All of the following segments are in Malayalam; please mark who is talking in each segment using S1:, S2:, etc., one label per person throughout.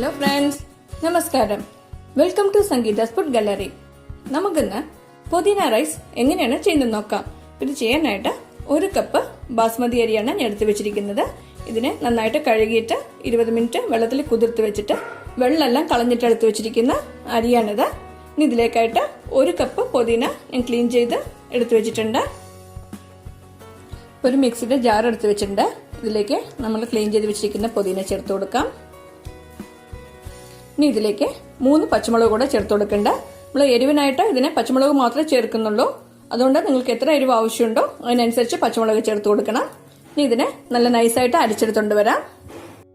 S1: ഹലോ ഫ്രണ്ട്സ്, നമസ്കാരം. Welcome to Sangeetha's food gallery. നമുക്കിന്ന് പുതിന റൈസ് എങ്ങനെയാണ് ചെയ്യുന്നത് നോക്കാം. ഇത് ചെയ്യാനായിട്ട് 1 കപ്പ് ബാസ്മതി അരിയാണ് ഞാൻ എടുത്തു വെച്ചിരിക്കുന്നത്. ഇതിനെ നന്നായിട്ട് കഴുകിയിട്ട് 20 മിനിറ്റ് വെള്ളത്തിൽ കുതിർത്ത് വെച്ചിട്ട് വെള്ളമെല്ലാം കളഞ്ഞിട്ട് എടുത്തു വെച്ചിരിക്കുന്ന അരിയാണിത്. ഇനി ഇതിലേക്കായിട്ട് 1 കപ്പ് പുതിന ഞാൻ ക്ലീൻ ചെയ്ത് എടുത്തു വെച്ചിട്ടുണ്ട്. ഒരു മിക്സിയുടെ ജാർ എടുത്ത് വെച്ചിട്ടുണ്ട്. ഇതിലേക്ക് നമ്മൾ ക്ലീൻ ചെയ്ത് വെച്ചിരിക്കുന്ന പുതിന ചേർത്ത് കൊടുക്കാം. ഇനി ഇതിലേക്ക് 3 പച്ചമുളക് കൂടെ ചേർത്ത് കൊടുക്കണ്ട. നമ്മൾ എരിവിനായിട്ട് ഇതിനെ പച്ചമുളക് മാത്രമേ ചേർക്കുന്നുള്ളൂ. അതുകൊണ്ട് നിങ്ങൾക്ക് എത്ര എരിവ് ആവശ്യമുണ്ടോ അതിനനുസരിച്ച് പച്ചമുളക് ചേർത്ത് കൊടുക്കണം. ഇനി ഇതിനെ നല്ല നൈസായിട്ട് അരിച്ചെടുത്തോണ്ട് വരാം.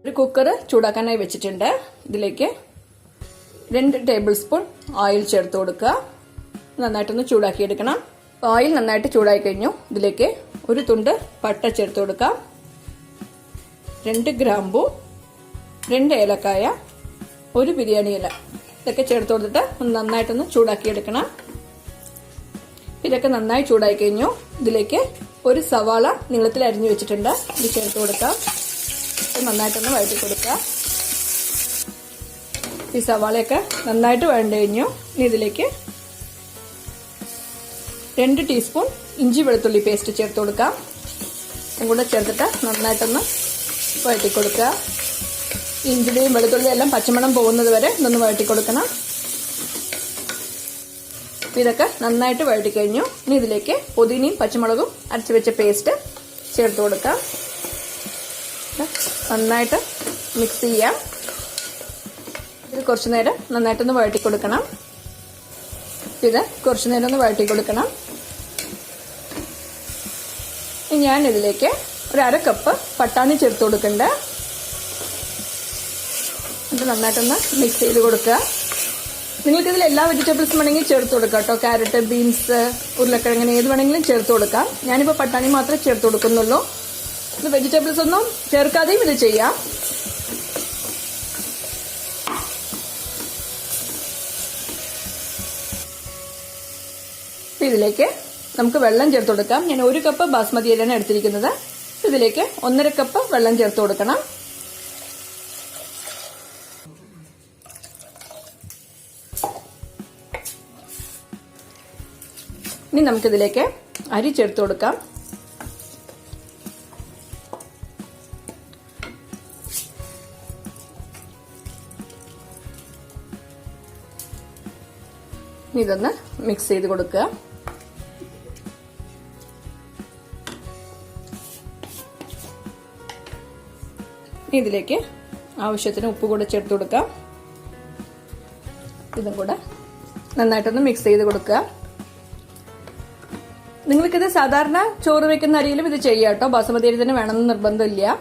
S1: ഒരു കുക്കർ ചൂടാക്കാനായി വെച്ചിട്ടുണ്ട്. ഇതിലേക്ക് 2 ടേബിൾ സ്പൂൺ ഓയിൽ ചേർത്ത് കൊടുക്കുക. നന്നായിട്ടൊന്ന് ചൂടാക്കിയെടുക്കണം. ഓയിൽ നന്നായിട്ട് ചൂടായി കഴിഞ്ഞു. ഇതിലേക്ക് ഒരു തുണ്ട് പട്ട ചേർത്ത് കൊടുക്കാം, 2 ഗ്രാമ്പൂ, 2 ഏലക്കായ, 1 ബിരിയാണി ഇല, ഇതൊക്കെ ചേർത്ത് കൊടുത്തിട്ട് നന്നായിട്ടൊന്ന് ചൂടാക്കിയെടുക്കണം. ഇതൊക്കെ നന്നായി ചൂടായി കഴിഞ്ഞു. ഇതിലേക്ക് ഒരു സവാള നീളത്തിൽ അരിഞ്ഞു വെച്ചിട്ടുണ്ട്. ഇത് ചേർത്ത് കൊടുക്കാം. നന്നായിട്ടൊന്ന് വഴറ്റി കൊടുക്കുക. ഈ സവാളയൊക്കെ നന്നായിട്ട് വഴണ്ടു കഴിഞ്ഞു. ഇനി ഇതിലേക്ക് 2 ടീസ്പൂൺ ഇഞ്ചി വെളുത്തുള്ളി പേസ്റ്റ് ചേർത്ത് കൊടുക്കാം. ഇതും കൂടെ ചേർത്തിട്ട് നന്നായിട്ടൊന്ന് വഴറ്റി കൊടുക്കുക. ഇഞ്ചിയും വെളുത്തുള്ളിയും എല്ലാം പച്ചമണം പോകുന്നത് വരെ ഇതൊന്ന് വഴറ്റി കൊടുക്കണം. ഇതൊക്കെ നന്നായിട്ട് വഴറ്റി കഴിഞ്ഞു. ഇനി ഇതിലേക്ക് പുതിനയും പച്ചമുളകും അരച്ചു വെച്ച പേസ്റ്റ് ചേർത്ത് കൊടുക്കാം. നന്നായിട്ട് മിക്സ് ചെയ്യാം. ഇത് കുറച്ചു നേരം നന്നായിട്ടൊന്ന് വഴറ്റി കൊടുക്കണം. ഇത് കുറച്ചു നേരം ഒന്ന് വഴറ്റി കൊടുക്കണം. ഞാൻ ഇതിലേക്ക് ഒരു 1/2 കപ്പ് പട്ടാണി ചേർത്ത് കൊടുക്കുന്നുണ്ട്. ഇത് നന്നായിട്ടൊന്ന് മിക്സ് ചെയ്ത് കൊടുക്കുക. നിങ്ങൾക്ക് ഇതിൽ എല്ലാ വെജിറ്റബിൾസും വേണമെങ്കിൽ ചേർത്ത് കൊടുക്കാം കേട്ടോ. ക്യാരറ്റ്, ബീൻസ്, ഉരുളക്കിഴങ്ങനെ ഏത് വേണമെങ്കിലും ചേർത്ത് കൊടുക്കാം. ഞാനിപ്പോൾ പട്ടാണി മാത്രമേ ചേർത്ത് കൊടുക്കുന്നുള്ളൂ. ഇത് വെജിറ്റബിൾസ് ഒന്നും ചേർക്കാതെയും ഇത് ചെയ്യാം. ഇതിലേക്ക് നമുക്ക് വെള്ളം ചേർത്ത് കൊടുക്കാം. ഞാൻ 1 കപ്പ് ബാസ്മതി അരിയാണ് എടുത്തിരിക്കുന്നത്. ഇതിലേക്ക് 1.5 കപ്പ് വെള്ളം ചേർത്ത് കൊടുക്കണം. ഇനി നമുക്കിതിലേക്ക് അരി ചേർത്ത് കൊടുക്കാം. ഇതൊന്ന് മിക്സ് ചെയ്ത് കൊടുക്കുക. ഇതിലേക്ക് ആവശ്യത്തിന് ഉപ്പ് കൂടെ ചേർത്ത് കൊടുക്കാം. ഇതും കൂടെ നന്നായിട്ടൊന്ന് മിക്സ് ചെയ്ത് കൊടുക്കുക. നിങ്ങൾക്കിത് സാധാരണ ചോറ് വെക്കുന്ന അരിയിലും ഇത് ചെയ്യാം കേട്ടോ. ബാസ്മതി അരി തന്നെ വേണമെന്ന് നിർബന്ധമില്ല.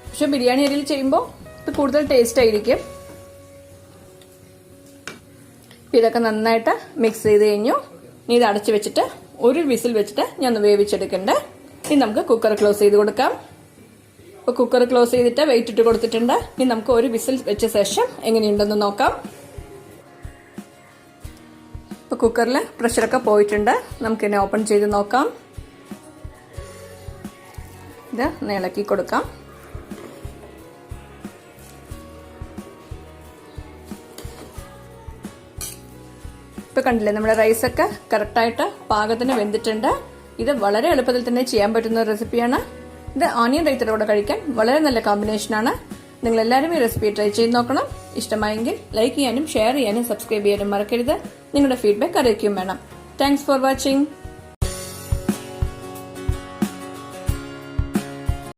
S1: പക്ഷെ ബിരിയാണി അരിയിൽ ചെയ്യുമ്പോൾ ഇത് കൂടുതൽ ടേസ്റ്റ് ആയിരിക്കും. ഇതൊക്കെ നന്നായിട്ട് മിക്സ് ചെയ്ത് കഴിഞ്ഞു. ഇനി ഇത് അടച്ചു വെച്ചിട്ട് ഒരു വിസിൽ വെച്ചിട്ട് ഞാൻ ഒന്ന് വേവിച്ചെടുക്കണ്ടേ. ഇനി നമുക്ക് കുക്കർ ക്ലോസ് ചെയ്ത് കൊടുക്കാം. ഇപ്പോൾ കുക്കർ ക്ലോസ് ചെയ്തിട്ട് വെയിറ്റ് ഇട്ട് കൊടുത്തിട്ടുണ്ട്. ഇനി നമുക്ക് ഒരു വിസിൽ വെച്ച ശേഷം എങ്ങനെയുണ്ടെന്ന് നോക്കാം. ഇപ്പോൾ കുക്കറിൽ പ്രഷറൊക്കെ പോയിട്ടുണ്ട്. നമുക്കിനെ ഓപ്പൺ ചെയ്ത് നോക്കാം. ഇത് ഇളക്കി കൊടുക്കാം. ഇപ്പൊ കണ്ടില്ലേ, നമ്മുടെ റൈസൊക്കെ കറക്റ്റായിട്ട് പാകത്തിന് വെന്തിട്ടുണ്ട്. ഇത് വളരെ എളുപ്പത്തിൽ തന്നെ ചെയ്യാൻ പറ്റുന്ന ഒരു റെസിപ്പിയാണ്. ഇത് ഓണിയൻ റൈസിന്റെ കൂടെ കഴിക്കാൻ വളരെ നല്ല കോമ്പിനേഷനാണ്. നിങ്ങൾ എല്ലാവരും ഈ റെസിപ്പി ട്രൈ ചെയ്ത് നോക്കണം. ഇഷ്ടമായെങ്കിൽ ലൈക്ക് ചെയ്യാനും ഷെയർ ചെയ്യാനും സബ്സ്ക്രൈബ് ചെയ്യാനും മറക്കരുത്. നിങ്ങളുടെ ഫീഡ്ബാക്ക് അറിയിക്കുകയും വേണം. Thanks for watching.